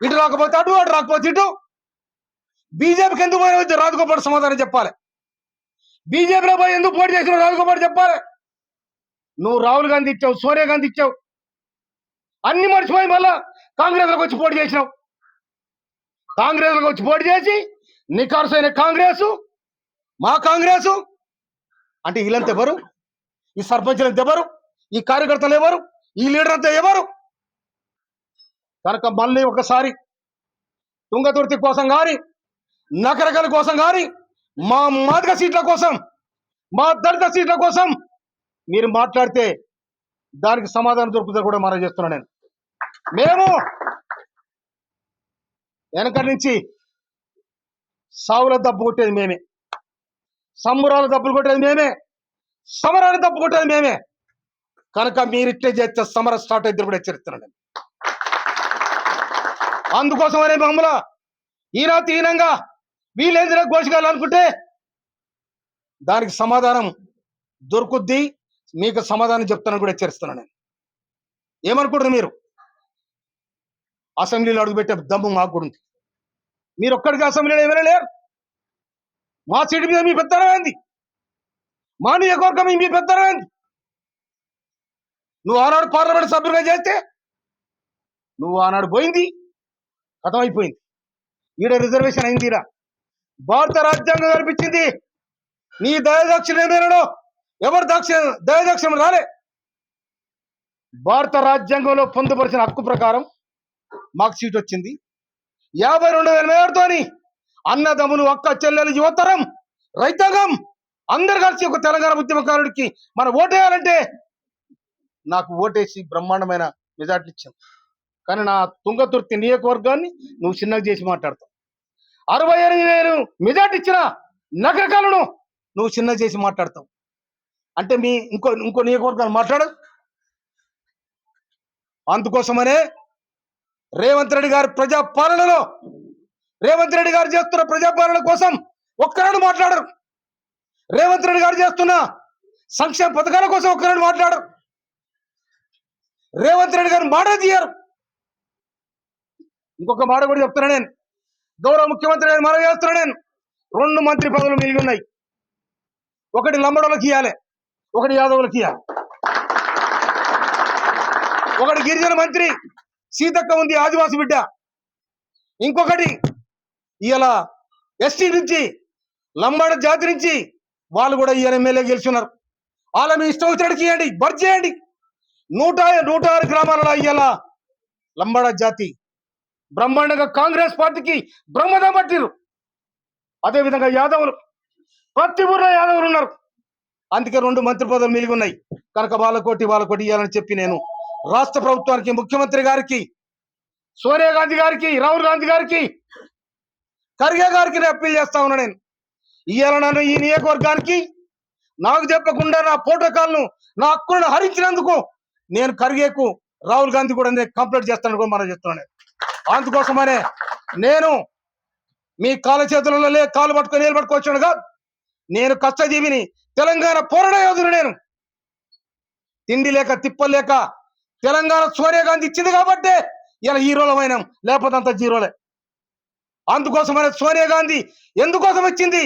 ఇటు రాకపోతే అటు రాకపోతే ఇటు. బీజేపీకి ఎందుకు పోయిన రాజగోపాల్ సమాధానం చెప్పాలి. బీజేపీలో పోయి ఎందుకు పోటీ చేసిన రాజగోపాల్ చెప్పాలి. నువ్వు రాహుల్ గాంధీ ఇచ్చావు, సోనియా గాంధీ ఇచ్చావు, అన్ని మర్చిపోయి మళ్ళా కాంగ్రెస్లోకి వచ్చి పోటీ చేసినావు. కాంగ్రెస్లోకి వచ్చి పోటీ చేసి నికార్సైన కాంగ్రెస్, మా కాంగ్రెస్ అంటే వీళ్ళంతా ఎవరు? ఈ సర్పంచ్లంతా ఎవరు? ఈ కార్యకర్తలు ఎవరు? ఈ లీడర్ అంతా ఎవరు? కనుక మళ్ళీ ఒకసారి తుంగతుర్తి కోసం కానీ, నకరకల కోసం కానీ, మా మాదిగ సీట్ల కోసం, మా దళిత సీట్ల కోసం మీరు మాట్లాడితే దానికి సమాధానం దొరుకుతుంది కూడా మనం చేస్తున్నాను. నేను మేము వెనకటి నుంచి సావుల దప్పు కొట్టేది మేమే, సంబురాల దప్పులు కొట్టేది మేమే, సమరాలు దప్పు కొట్టేది మేమే. కనుక మీరు ఇట్లే చేస్తే సమర స్టార్ట్ అయితే కూడా హెచ్చరిస్తున్నాను. అందుకోసమనే మమ్మల్ని ఈనాటి హీనంగా వీళ్ళేందిరా ఘోషగాలు అనుకుంటే దానికి సమాధానం దొరుకుద్ది. మీకు సమాధానం చెప్తానని కూడా హెచ్చరిస్తున్నాను. నేను ఏమనుకుంటున్నారు మీరు? అసెంబ్లీలో అడుగుపెట్టే దమ్ము మాకు కూడా ఉంది. మీరు ఒక్కడికి అసెంబ్లీలో ఎవరైనా లేరు. మా సీటు మీద మీ పెద్దరమైంది, మా నియోజకవర్గం మీ పెద్దరమైంది. నువ్వు ఆనాడు పార్లమెంట్ సభ్యులుగా చేస్తే నువ్వు ఆనాడు పోయింది, కథమైపోయింది. ఈడ రిజర్వేషన్ అయిందిరా. భారత రాజ్యాంగం కల్పించింది. నీ దయదాక్షిణ ఏమైనాడో ఎవరు దయదాక్షిణం రాలే. భారత రాజ్యాంగంలో పొందుపరిచిన హక్కు ప్రకారం మాకు సీట్ వచ్చింది. 52,000 మేరతోని అన్నదమ్ములు, అక్క చెల్లెలు, యువతరం, రైతాంగం అందరు కలిసి ఒక తెలంగాణ ఉద్యమకారుడికి మనం ఓటేయాలంటే నాకు ఓటేసి బ్రహ్మాండమైన మెజార్టీ ఇచ్చాం. కానీ నా తుంగతుర్తి నియోజకవర్గాన్ని నువ్వు చిన్నగా చేసి మాట్లాడతావు. 68,000 మెజార్టీ ఇచ్చిన నగరకాలను నువ్వు చిన్నగా చేసి మాట్లాడతావు. అంటే మీ ఇంకో నియోజకవర్గాలు మాట్లాడదు. అందుకోసమనే రేవంత్ రెడ్డి గారి ప్రజాపాలనలో, రేవంత్ రెడ్డి గారు చేస్తున్న ప్రజాపాలన కోసం ఒక్కరాడు మాట్లాడరు. రేవంత్ రెడ్డి గారు చేస్తున్న సంక్షేమ పథకాల కోసం ఒక్కరాడు మాట్లాడరు. రేవంత్ రెడ్డి గారు మాట తీయరు. ఇంకొక మాట కూడా చెప్తున్నా నేను, గౌరవ ముఖ్యమంత్రి గారు మనం చేస్తున్నా నేను, 2 మంత్రి పదవులు మిగిలి ఉన్నాయి. ఒకటి లంబడోళ్ళకి ఇవ్వాలి, ఒకటి యాదవులకి ఇవ్వాలి. ఒకటి గిరిజన మంత్రి సీతక్క ఉంది, ఆదివాసి బిడ్డ. ఇంకొకటి ఇలా ఎస్టీ నుంచి, లంబాడ జాతి నుంచి వాళ్ళు కూడా ఈయన ఎమ్మెల్యే గెలుచున్నారు. వాళ్ళ మీ ఇష్టం వచ్చినట్టుకి ఇవ్వండి, బర్జ్ చేయండి. 106 గ్రామాలలో ఇయ్యాల లంబాడ జాతి బ్రహ్మాండంగా కాంగ్రెస్ పార్టీకి బ్రహ్మదం పట్టిరు. అదేవిధంగా యాదవులు, ప్రతి ఊర్లో యాదవులు ఉన్నారు. అందుకే 2 మంత్రి పదవులు మిగిలి ఉన్నాయి. కనుక వాళ్ళకోటి ఇవ్వాలని చెప్పి నేను రాష్ట్ర ప్రభుత్వానికి, ముఖ్యమంత్రి గారికి, సోనియా గాంధీ గారికి, రాహుల్ గాంధీ గారికి, ఖర్గే గారికి నేను అప్పీల్ చేస్తా ఉన్నా. నేను ఇవాళ నన్ను ఈ నియోజకవర్గానికి నాకు చెప్పకుండా నా ప్రోటోకాల్ను, నా హక్కులను హరించినందుకు నేను ఖర్గేకు, రాహుల్ గాంధీ కూడా నేను కంప్లైంట్ చేస్తాను కూడా మనం చెప్తున్నాను. అందుకోసమనే నేను మీ కాళ్ళ చేతులలో కాలు పట్టుకొని నిలబట్టుకోవచ్చాను కాదు. నేను కష్టజీవిని, తెలంగాణ పోరాట యోధుడు. నేను తిండి లేక తిప్పలేక తెలంగాణ సోనియా గాంధీ ఇచ్చింది కాబట్టే ఇలా హీరోలమైనాం, లేకపోతే అంత జీరోలే. అందుకోసమనే సోనియా గాంధీ ఎందుకోసం ఇచ్చింది?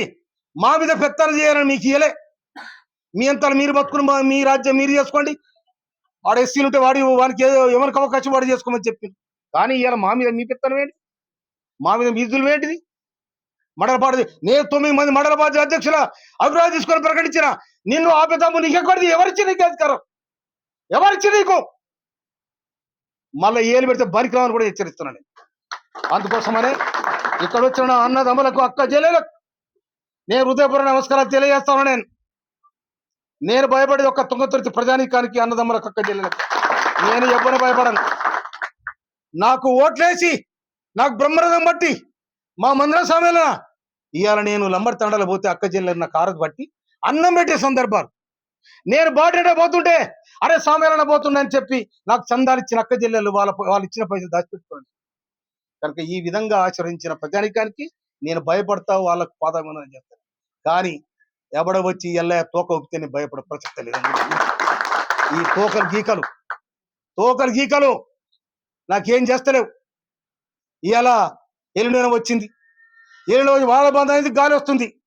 మా మీద పెత్తనం చేయాలని మీకు ఇయ్యలే. మీ అంతా మీరు బతుకుని మీ రాజ్యం మీరు చేసుకోండి, వాడు ఎస్సీలు ఉంటే వానికి ఎవరికి అవకాశం వాడు చేసుకోమని చెప్పింది. కానీ ఇలా మా మీద మీ పెత్తనం ఏంటి? మా మీద మీదులు ఏంటిది? మండలపాటి నేను 9 మంది మండల పార్టీ అధ్యక్షుల అభిప్రాయం తీసుకొని ప్రకటించిన నిన్ను ఆపేదాము. నీకెక్కడిది? ఎవరిచ్చి నీకు అధికారం? ఎవరిచ్చి నీకు? మళ్ళీ ఏలు పెడితే బరికి రావని కూడా హెచ్చరిస్తున్నాను. అందుకోసమనే ఇక్కడ వచ్చిన అన్నదమ్ములకు, అక్క చెల్లెలకు నేను హృదయపూర్వక నమస్కారాలు తెలియజేస్తా ఉన్నాను. నేను భయపడేది ఒక్క తుంగతుర్తి ప్రజానీకానికి, అన్నదమ్ములకు, అక్క చెల్లెలకు. నేను ఎవరిని భయపడను. నాకు ఓట్లేసి, నాకు బ్రహ్మరథం బట్టి మా మందిర సమయంలో ఇవాళ నేను లంబడి తండలు పోతే అక్క చెల్లెలు నా కారుకు బట్టి అన్నం పెట్టే సందర్భాలు. నేను బాటేట పోతుంటే అరే సామేళన పోతుండని చెప్పి నాకు చందాలు ఇచ్చిన అక్క చెల్లెలు వాళ్ళు ఇచ్చిన పైసలు దాచిపెట్టుకోండి. కనుక ఈ విధంగా ఆచరించిన ప్రజానికానికి నేను భయపడతా, వాళ్ళకు పాదమని చెప్తాను. కానీ ఎవడ వచ్చి ఎల్లయ్య తోక ఊపితే నేను భయపడే ప్రసక్తి లేదు. ఈ తోకలు గీకలు నాకేం చేస్తలేవు. ఇవాళ ఎల్లుండి వచ్చింది. ఎల్లుండి వాళ్ళ బంధం అనేది గాలి వస్తుంది.